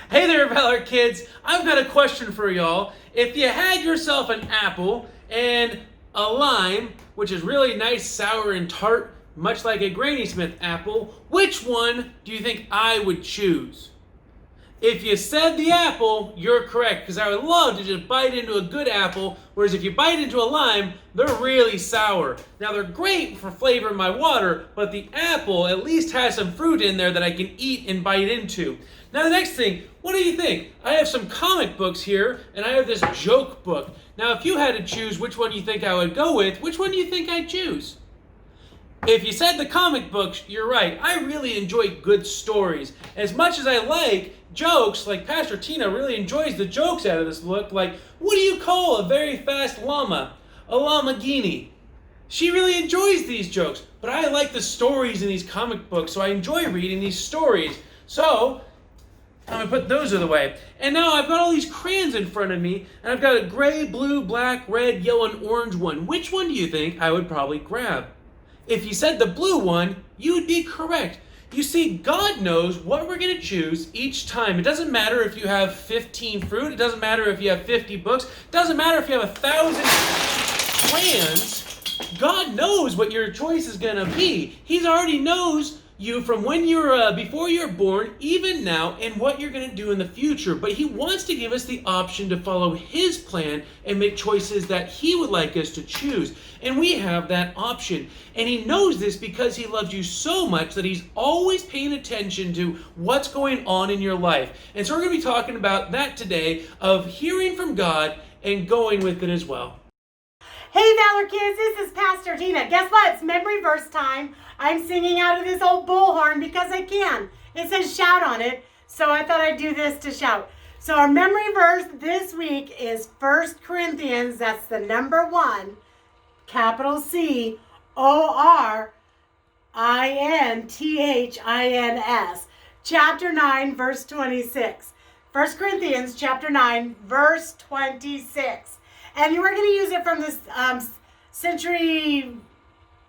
Hey there, Valor Kids. I've got a question for y'all. If you had yourself an apple and a lime, which is really nice, sour, and tart, much like a Granny Smith apple, which one do you think I would choose? If you said the apple, you're correct, because I would love to just bite into a good apple, whereas if you bite into a lime, they're really sour. Now, they're great for flavoring my water, but the apple at least has some fruit in there that I can eat and bite into. Now, the next thing, what do you think? I have some comic books here, and I have this joke book. Now, if you had to choose which one you think I would go with, which one do you think I'd choose? If you said the comic books, you're right. I really enjoy good stories. As much as I like jokes, like Pastor Tina really enjoys the jokes out of this book, like, what do you call a very fast llama? A Lamborghini. She really enjoys these jokes, but I like the stories in these comic books, so I enjoy reading these stories. So, I'm going to put those away. And now I've got all these crayons in front of me, and I've got a gray, blue, black, red, yellow, and orange one. Which one do you think I would probably grab? If you said the blue one, you would be correct. You see, God knows what we're going to choose each time. It doesn't matter if you have 15 fruit. It doesn't matter if you have 50 books. It doesn't matter if you have 1,000 crayons. God knows what your choice is going to be. He already knows you from when you're before you're born, even now, and what you're going to do in the future. But he wants to give us the option to follow his plan and make choices that he would like us to choose. And we have that option. And he knows this because he loves you so much that he's always paying attention to what's going on in your life. And so we're going to be talking about that today, of hearing from God and going with it as well. Hey Valor Kids, this is Pastor Tina. Guess what? It's memory verse time. I'm singing out of this old bullhorn because I can. It says shout on it, so I thought I'd do this to shout. So our memory verse this week is 1 Corinthians, that's the number 1, capital C, ORINTHINS, chapter 9, verse 26. 1 Corinthians, chapter 9, verse 26. And you are going to use it from this century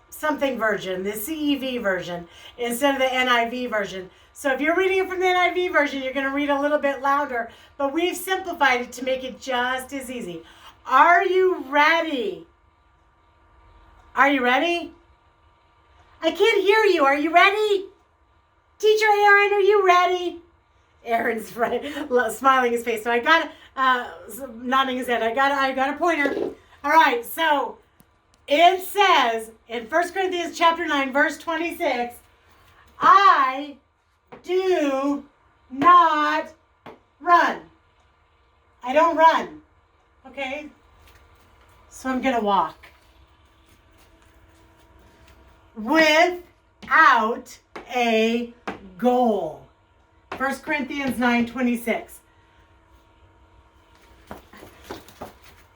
something version, the CEV version, instead of the NIV version. So if you're reading it from the NIV version, you're going to read a little bit louder, but we've simplified it to make it just as easy. Are you ready? Are you ready? I can't hear you. Are you ready? Teacher Aaron, are you ready? Aaron's smiling his face. So I got nodding his head. I got a pointer. All right. So it says in 1 Corinthians chapter 9, verse 26, I do not run. I don't run. Okay? So I'm going to walk. Without a goal. 1 Corinthians 9:26.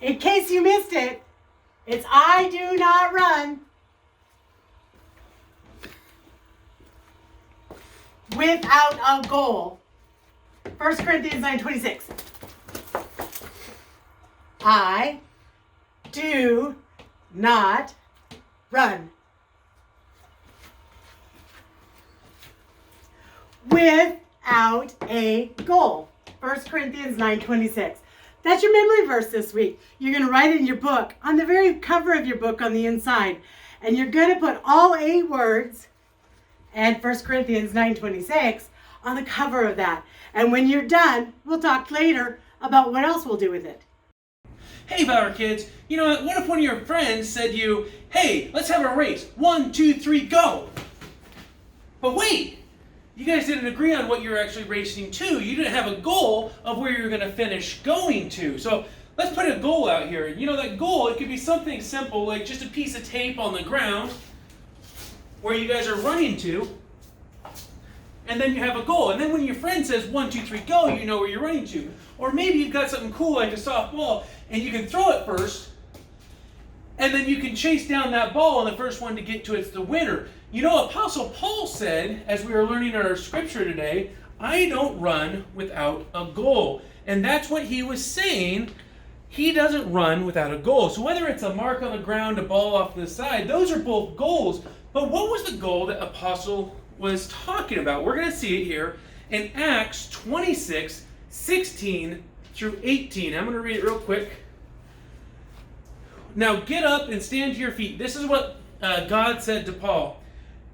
In case you missed it, it's I do not run without a goal. 1 Corinthians 9:26. I do not run without a goal. 1 Corinthians 9:26. That's your memory verse this week. You're going to write it in your book, on the very cover of your book on the inside. And you're going to put all 8 words and 1 Corinthians 9:26 on the cover of that. And when you're done, we'll talk later about what else we'll do with it. Hey, Valor Kids, you know what if one of your friends said to you, hey, let's have a race. 1, 2, 3, go. But wait. You guys didn't agree on what you're actually racing to. You didn't have a goal of where you're going to finish going to. So let's put a goal out here. You know, that goal, it could be something simple like just a piece of tape on the ground where you guys are running to. And then you have a goal. And then when your friend says 1, 2, 3, go, you know where you're running to. Or maybe you've got something cool like a softball and you can throw it first. And then you can chase down that ball, and the first one to get to it's the winner. You know, Apostle Paul said, as we were learning our scripture today, I don't run without a goal. And that's what he was saying. He doesn't run without a goal. So whether it's a mark on the ground, a ball off to the side, those are both goals. But what was the goal that Apostle was talking about? We're going to see it here in Acts 26, 16 through 18. I'm going to read it real quick. Now get up and stand to your feet. This is what God said to Paul.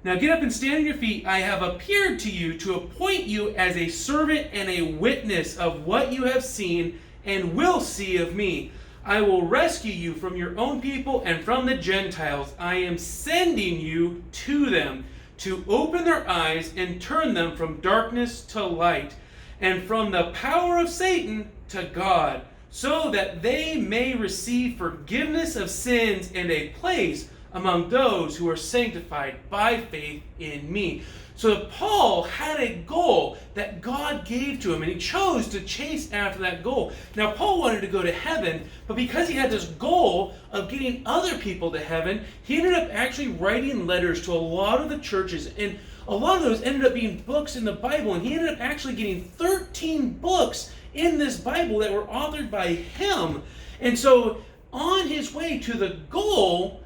Now get up and stand on your feet. I have appeared to you to appoint you as a servant and a witness of what you have seen and will see of me. I will rescue you from your own people and from the Gentiles. I am sending you to them to open their eyes and turn them from darkness to light and from the power of Satan to God, so that they may receive forgiveness of sins and a place among those who are sanctified by faith in me. So Paul had a goal that God gave to him, and he chose to chase after that goal. Now, Paul wanted to go to heaven, but because he had this goal of getting other people to heaven, he ended up actually writing letters to a lot of the churches, and a lot of those ended up being books in the Bible, and he ended up actually getting 13 books in this Bible that were authored by him. And so on his way to the goal,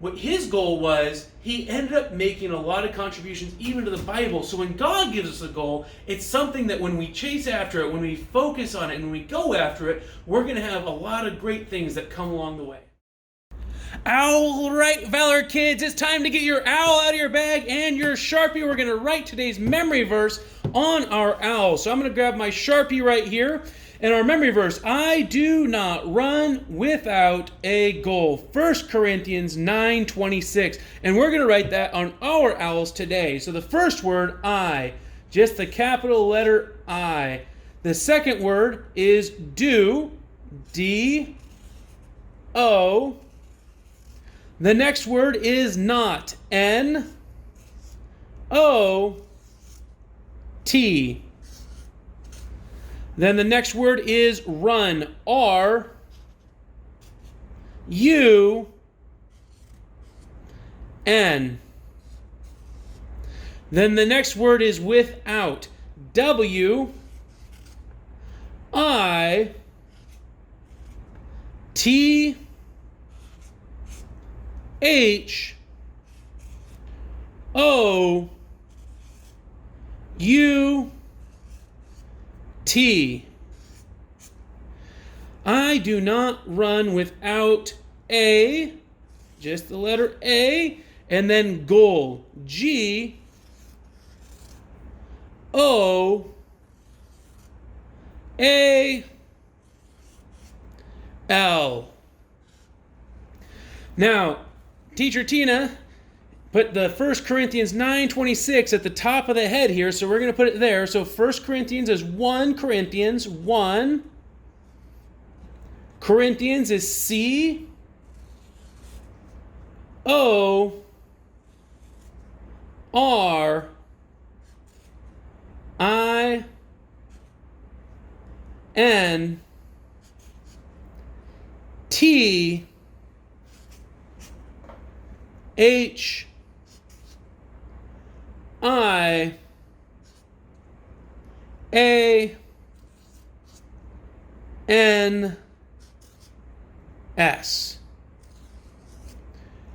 what his goal was, he ended up making a lot of contributions even to the Bible. So when God gives us a goal, it's something that when we chase after it, when we focus on it, and when we go after it, we're going to have a lot of great things that come along the way. All right, Valor Kids, it's time to get your owl out of your bag and your Sharpie. We're going to write today's memory verse on our owl. So I'm going to grab my Sharpie right here. And our memory verse, I do not run without a goal. 1 Corinthians 9:26. And we're going to write that on our owls today. So the first word, I, just the capital letter I. The second word is do, D-O. The next word is not, N-O-T. Then the next word is run, R-U-N. Then the next word is without, W-I-T-H-O-U-T. I do not run without a, just the letter A, and then goal, G-O-A-L. Now, Teacher Tina put the 1 Corinthians 9:26 at the top of the head here, so we're going to put it there. So 1 Corinthians is 1 Corinthians, 1. Corinthians is C-O-R-I-N-T-I-A-N-S.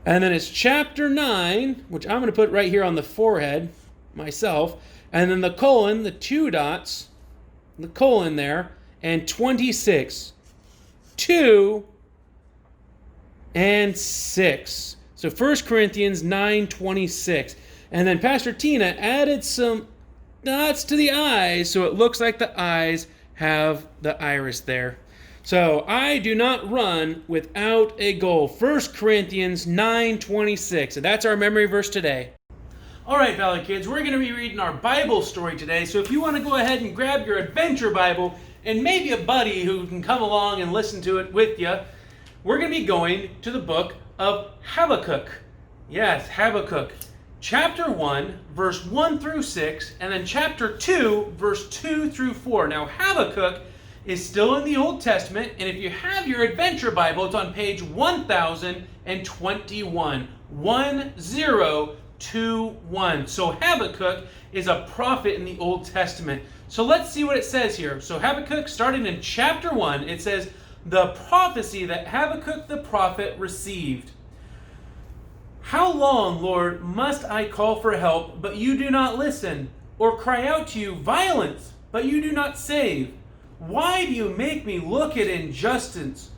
And then it's chapter 9, which I'm going to put right here on the forehead myself, and then the colon, the 2 dots, the colon there, and 26. 2 and 6. So 1 Corinthians 9:26. And then Pastor Tina added some dots to the eyes, so it looks like the eyes have the iris there. So I do not run without a goal. 1 Corinthians 9:26. And that's our memory verse today. All right, Valor Kids, we're going to be reading our Bible story today. So if you want to go ahead and grab your adventure Bible and maybe a buddy who can come along and listen to it with you, we're going to be going to the book of Habakkuk. Yes, Habakkuk. Chapter 1, verse 1 through 6, and then chapter 2, verse 2 through 4. Now, Habakkuk is still in the Old Testament, and if you have your adventure Bible, it's on page 1021. 1021. So Habakkuk is a prophet in the Old Testament. So let's see what it says here. So Habakkuk, starting in chapter 1, it says, the prophecy that Habakkuk the prophet received. How long, Lord, must I call for help, but you do not listen, or cry out to you violence, but you do not save? Why do you make me look at injustice?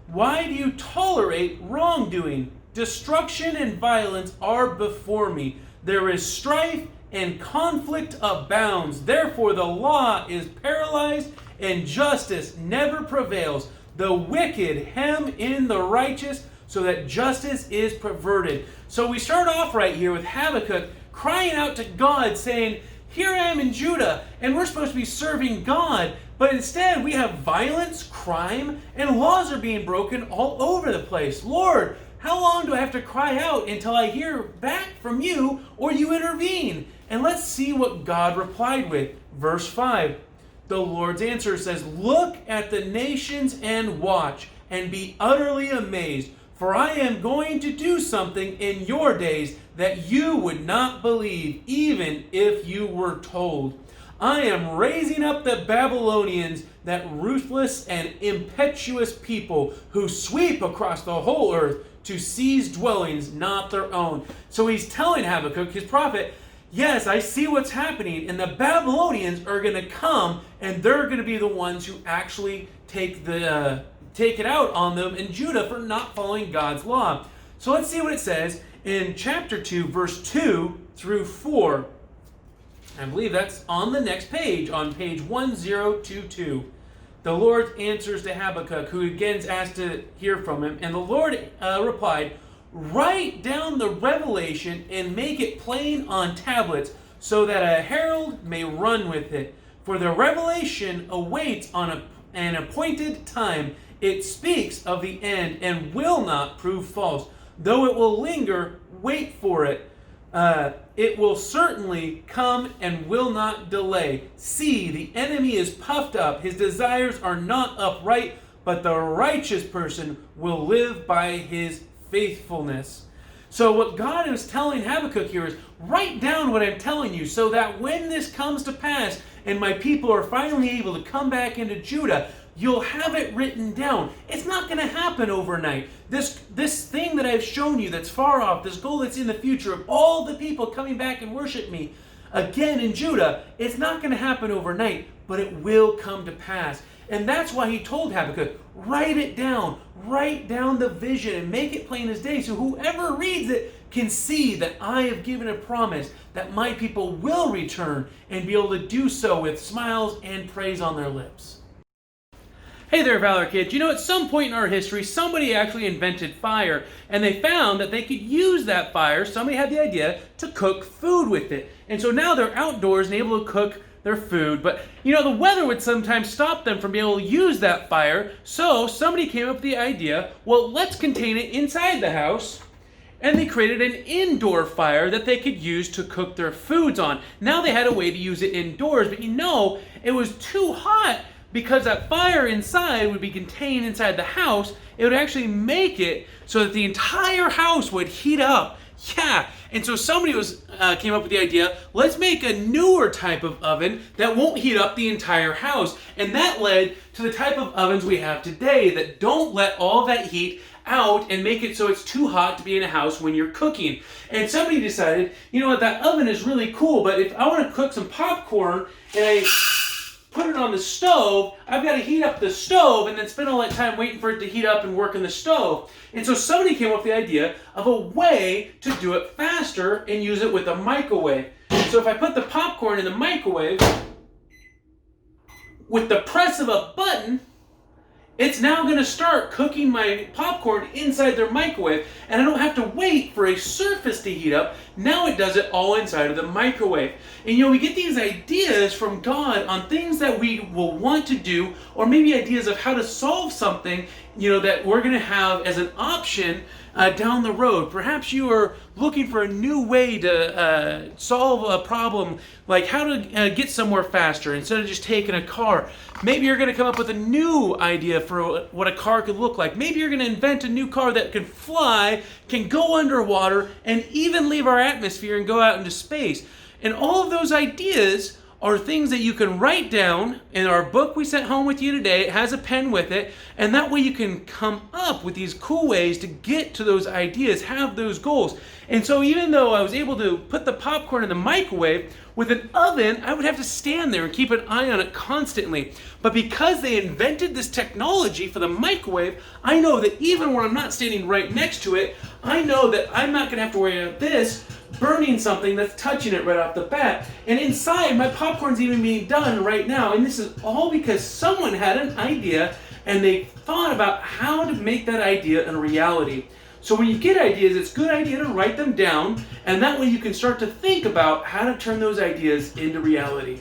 Why do you tolerate wrongdoing? Destruction and violence are before me. There is strife and conflict abounds. Therefore the law is paralyzed and justice never prevails. The wicked hem in the righteous so that justice is perverted. So we start off right here with Habakkuk crying out to God saying, here I am in Judah, and we're supposed to be serving God, but instead we have violence, crime, and laws are being broken all over the place. Lord, how long do I have to cry out until I hear back from you or you intervene? And let's see what God replied with. Verse 5, the Lord's answer says, look at the nations and watch and be utterly amazed, for I am going to do something in your days that you would not believe, even if you were told. I am raising up the Babylonians, that ruthless and impetuous people who sweep across the whole earth to seize dwellings not their own. So he's telling Habakkuk, his prophet, yes, I see what's happening, and the Babylonians are going to come, and they're going to be the ones who actually take it out on them in Judah for not following God's law. So let's see what it says in chapter 2, verse 2 through 4. I believe that's on the next page, on page 1022. The Lord answers to Habakkuk, who again is asked to hear from him. And the Lord replied, write down the revelation and make it plain on tablets, so that a herald may run with it. For the revelation awaits on an appointed time. It speaks of the end and will not prove false. Though it will linger, wait for it. It will certainly come and will not delay. See, the enemy is puffed up. His desires are not upright, but the righteous person will live by his faithfulness. So what God is telling Habakkuk here is, write down what I'm telling you, so that when this comes to pass and my people are finally able to come back into Judah, you'll have it written down. It's not going to happen overnight. This thing that I've shown you that's far off, this goal that's in the future of all the people coming back and worship me again in Judah, it's not going to happen overnight, but it will come to pass. And that's why he told Habakkuk, write it down. Write down the vision and make it plain as day, so whoever reads it can see that I have given a promise that my people will return and be able to do so with smiles and praise on their lips. Hey there, Valor Kids. You know, at some point in our history, somebody actually invented fire, and they found that they could use that fire, somebody had the idea, to cook food with it. And so now they're outdoors and able to cook their food, but you know, the weather would sometimes stop them from being able to use that fire, so somebody came up with the idea, well, let's contain it inside the house, and they created an indoor fire that they could use to cook their foods on. Now they had a way to use it indoors, but you know, it was too hot because that fire inside would be contained inside the house. It would actually make it so that the entire house would heat up. Yeah, and so somebody came up with the idea, let's make a newer type of oven that won't heat up the entire house. And that led to the type of ovens we have today that don't let all that heat out and make it so it's too hot to be in a house when you're cooking. And somebody decided, you know what, that oven is really cool, but if I want to cook some popcorn and I put it on the stove, I've got to heat up the stove and then spend all that time waiting for it to heat up and work in the stove. And so somebody came up with the idea of a way to do it faster and use it with a microwave. So if I put the popcorn in the microwave, with the press of a button, it's now going to start cooking my popcorn inside their microwave, and I don't have to wait for a surface to heat up. Now it does it all inside of the microwave. And you know, we get these ideas from God on things that we will want to do, or maybe ideas of how to solve something, you know, that we're going to have as an option down the road. Perhaps you are looking for a new way to solve a problem, like how to get somewhere faster instead of just taking a car. Maybe you're going to come up with a new idea for what a car could look like. Maybe you're going to invent a new car that can fly, can go underwater, and even leave our atmosphere and go out into space. And all of those ideas are things that you can write down in our book we sent home with you today. It has a pen with it, and that way you can come up with these cool ways to get to those ideas, have those goals. And so even though I was able to put the popcorn in the microwave, with an oven, I would have to stand there and keep an eye on it constantly. But because they invented this technology for the microwave, I know that even when I'm not standing right next to it, I know that I'm not going to have to worry about this burning something that's touching it right off the bat. And inside, my popcorn's even being done right now. And this is all because someone had an idea and they thought about how to make that idea a reality. So when you get ideas, it's a good idea to write them down, and that way you can start to think about how to turn those ideas into reality.